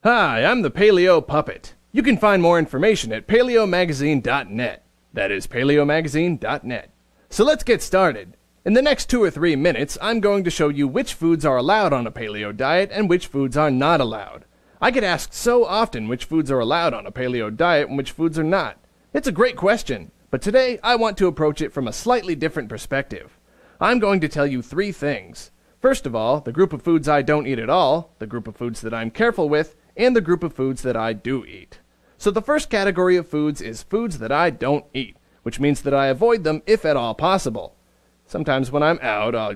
Hi, I'm the Paleo Puppet. You can find more information at paleomagazine.net. That is paleomagazine.net. So let's get started. In the next 2 or 3 minutes, I'm going to show you which foods are allowed on a paleo diet and which foods are not allowed. I get asked so often which foods are allowed on a paleo diet and which foods are not. It's a great question, but today I want to approach it from a slightly different perspective. I'm going to tell you 3 things. First of all, the group of foods I don't eat at all, the group of foods that I'm careful with, and the group of foods that I do eat. So the first category of foods is foods that I don't eat, which means that I avoid them if at all possible. Sometimes when I'm out, I'll,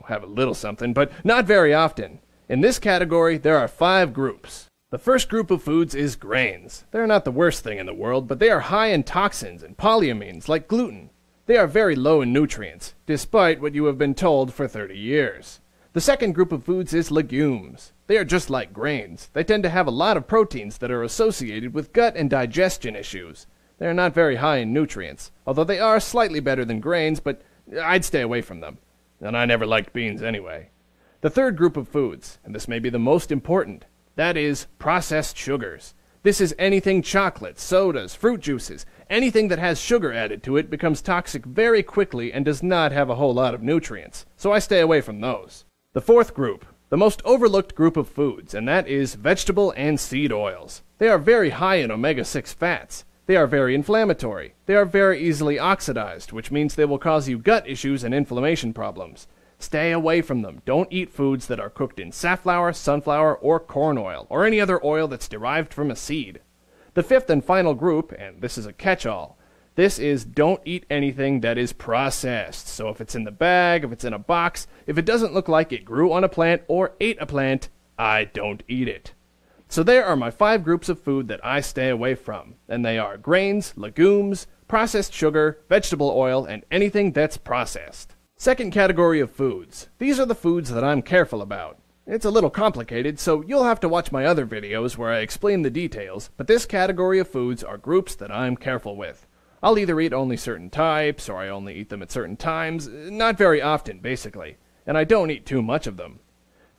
have a little something, but not very often. In this category, there are 5 groups. The first group of foods is grains. They're not the worst thing in the world, but they are high in toxins and polyamines like gluten. They are very low in nutrients, despite what you have been told for 30 years. The second group of foods is legumes. They are just like grains. They tend to have a lot of proteins that are associated with gut and digestion issues. They are not very high in nutrients, although they are slightly better than grains, but I'd stay away from them. And I never liked beans anyway. The third group of foods, and this may be the most important, that is processed sugars. This is anything chocolate, sodas, fruit juices. Anything that has sugar added to it becomes toxic very quickly and does not have a whole lot of nutrients, so I stay away from those. The fourth group, the most overlooked group of foods, and that is vegetable and seed oils. They are very high in omega-6 fats. They are very inflammatory. They are very easily oxidized, which means they will cause you gut issues and inflammation problems. Stay away from them. Don't eat foods that are cooked in safflower, sunflower, or corn oil, or any other oil that's derived from a seed. The fifth and final group, and this is a catch-all, this is don't eat anything that is processed. So if it's in the bag, if it's in a box, if it doesn't look like it grew on a plant or ate a plant, I don't eat it. So there are my 5 groups of food that I stay away from, and they are grains, legumes, processed sugar, vegetable oil, and anything that's processed. Second category of foods. These are the foods that I'm careful about. It's a little complicated, so you'll have to watch my other videos where I explain the details, but this category of foods are groups that I'm careful with. I'll either eat only certain types, or I only eat them at certain times, not very often, basically, and I don't eat too much of them.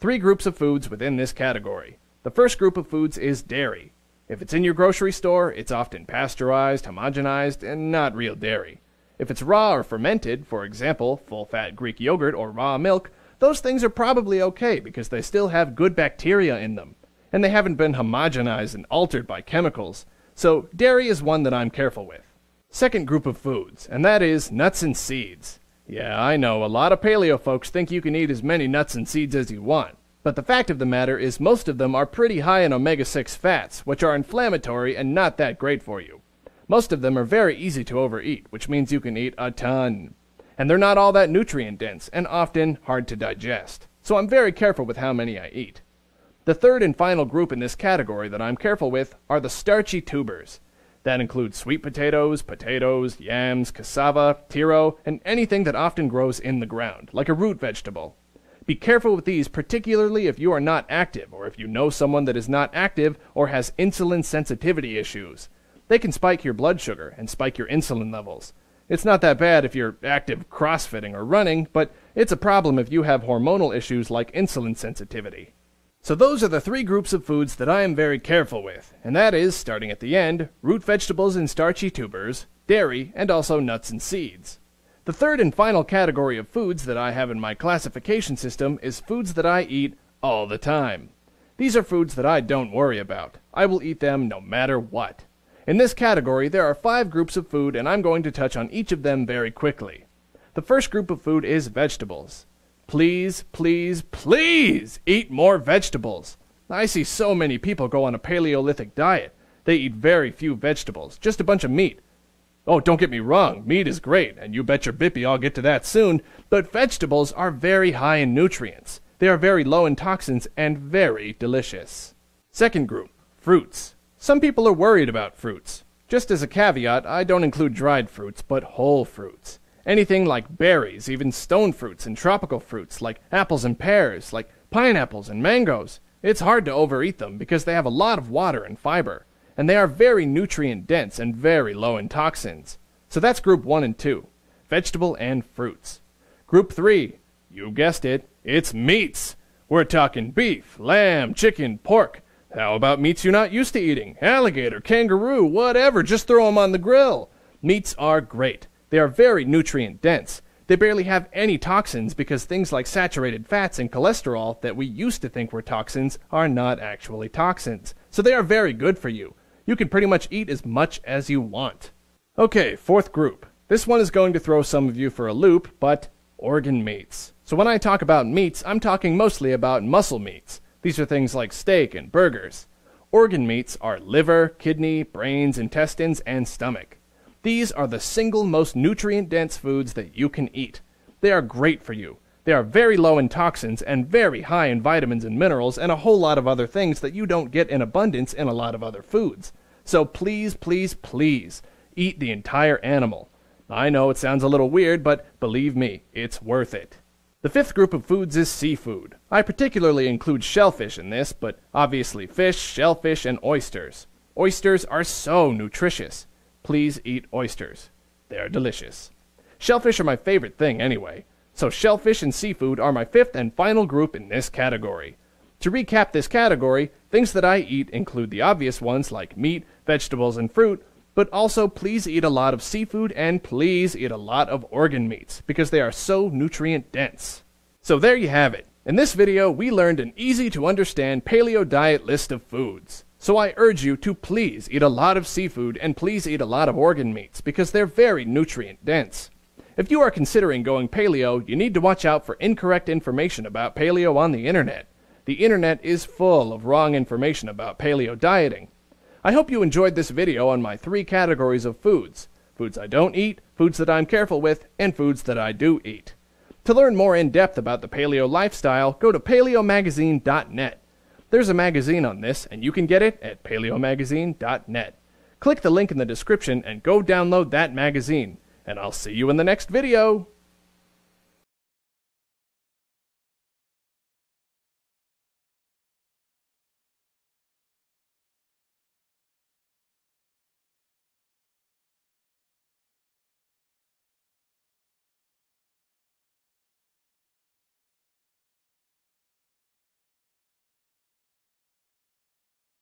3 groups of foods within this category. The first group of foods is dairy. If it's in your grocery store, it's often pasteurized, homogenized, and not real dairy. If it's raw or fermented, for example, full-fat Greek yogurt or raw milk, those things are probably okay because they still have good bacteria in them, and they haven't been homogenized and altered by chemicals. So dairy is one that I'm careful with. Second group of foods, and that is nuts and seeds. Yeah, I know, a lot of paleo folks think you can eat as many nuts and seeds as you want. But the fact of the matter is most of them are pretty high in omega-6 fats, which are inflammatory and not that great for you. Most of them are very easy to overeat, which means you can eat a ton. And they're not all that nutrient-dense and often hard to digest. So I'm very careful with how many I eat. The third and final group in this category that I'm careful with are the starchy tubers. That includes sweet potatoes, yams, cassava, taro, and anything that often grows in the ground, like a root vegetable. Be careful with these, particularly if you are not active, or if you know someone that is not active or has insulin sensitivity issues. They can spike your blood sugar and spike your insulin levels. It's not that bad if you're active crossfitting or running, but it's a problem if you have hormonal issues like insulin sensitivity. So those are the 3 groups of foods that I am very careful with, and that is, starting at the end, root vegetables and starchy tubers, dairy, and also nuts and seeds. The third and final category of foods that I have in my classification system is foods that I eat all the time. These are foods that I don't worry about. I will eat them no matter what. In this category, there are 5 groups of food, and I'm going to touch on each of them very quickly. The first group of food is vegetables. Please, please, please eat more vegetables. I see so many people go on a Paleolithic diet. They eat very few vegetables, just a bunch of meat. Oh, don't get me wrong, meat is great, and you bet your bippy I'll get to that soon, but vegetables are very high in nutrients. They are very low in toxins and very delicious. Second group, fruits. Some people are worried about fruits. Just as a caveat, I don't include dried fruits, but whole fruits. Anything like berries, even stone fruits and tropical fruits, like apples and pears, like pineapples and mangoes. It's hard to overeat them because they have a lot of water and fiber, and they are very nutrient-dense and very low in toxins. So that's group 1 and 2, vegetable and fruits. Group 3, you guessed it, it's meats. We're talking beef, lamb, chicken, pork. How about meats you're not used to eating? Alligator, kangaroo, whatever, just throw them on the grill. Meats are great. They are very nutrient dense. They barely have any toxins because things like saturated fats and cholesterol that we used to think were toxins are not actually toxins. So they are very good for you. You can pretty much eat as much as you want. Okay, fourth group. This one is going to throw some of you for a loop, but organ meats. So when I talk about meats, I'm talking mostly about muscle meats. These are things like steak and burgers. Organ meats are liver, kidney, brains, intestines, and stomach. These are the single most nutrient-dense foods that you can eat. They are great for you. They are very low in toxins and very high in vitamins and minerals and a whole lot of other things that you don't get in abundance in a lot of other foods. So please, please, please, eat the entire animal. I know it sounds a little weird, but believe me, it's worth it. The fifth group of foods is seafood. I particularly include shellfish in this, but obviously fish, shellfish, and oysters. Oysters are so nutritious. Please eat oysters. They are delicious. Shellfish are my favorite thing anyway, so shellfish and seafood are my fifth and final group in this category. To recap this category, things that I eat include the obvious ones like meat, vegetables, and fruit, but also please eat a lot of seafood and please eat a lot of organ meats because they are so nutrient dense. So there you have it. In this video, we learned an easy to understand paleo diet list of foods. So I urge you to please eat a lot of seafood and please eat a lot of organ meats because they're very nutrient dense. If you are considering going paleo, you need to watch out for incorrect information about paleo on the internet. The internet is full of wrong information about paleo dieting. I hope you enjoyed this video on my 3 categories of foods. Foods I don't eat, foods that I'm careful with, and foods that I do eat. To learn more in depth about the paleo lifestyle, go to paleomagazine.net. There's a magazine on this, and you can get it at paleomagazine.net. Click the link in the description and go download that magazine, and I'll see you in the next video.